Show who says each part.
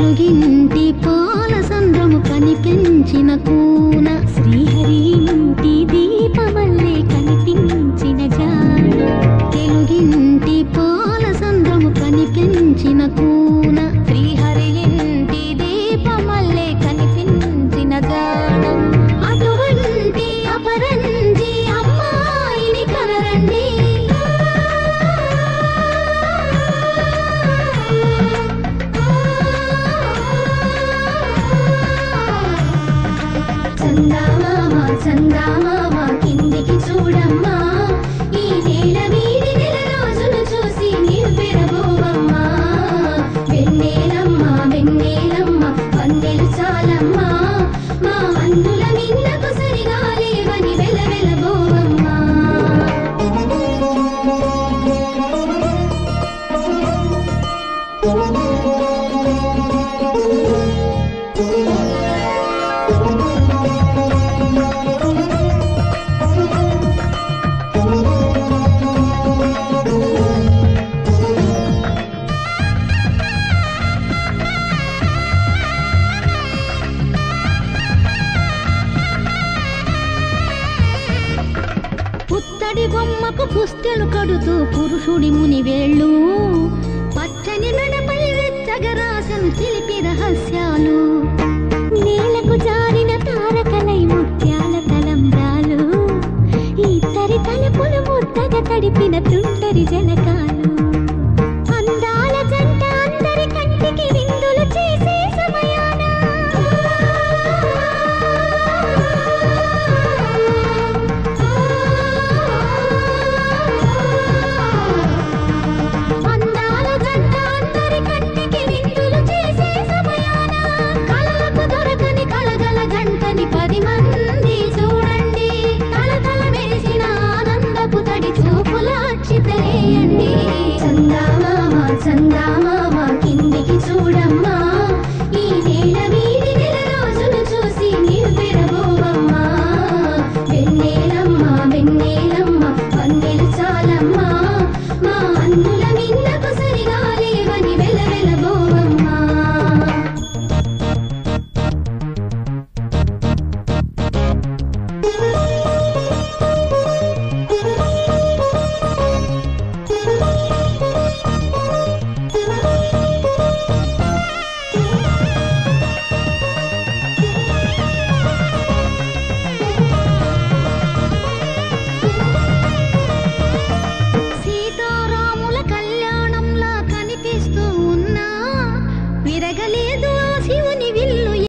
Speaker 1: తెలుగింటి పాల సంద్రము కనిపించిన కూన శ్రీహరి ఇంటి దీపమల్లే కనిపించిన జాడ తెలుగింటి పాల సంద్రము కనిపించిన కూన శ్రీహరి ఇంటి దీపమల్లే కనిపించిన జాడ అటువంటి అపరంజి అమ్మాయిని కనరండి చందామామ కిందికి చూడమ్మా ఈ నేల వీడి నెల రోజులు చూసి నీవు పెరగోవమ్మా వెన్నెలమ్మ వెన్నెలమ్మ వన్నెలు చాలమ్మా మా అందుల మిన్నకు సరిగా లేవని వెలవెలబోవమ్మా పుత్తడి బొమ్మకు పుస్తెలు కడుతూ పురుషుడి ముని వేళ్ళు పచ్చని మెడపై వెచ్చగరాసను చిలిపి రహస్యాలు నేలకు జారిన తారకలై ముత్యాల తలంబ్రాలు ఇద్దరి తలుపులు ముద్దగా తడిపిన తుంటరి జలకాలు అందాల జంట అందరి కంటికి విందులు చేసే సమయాన చందామామ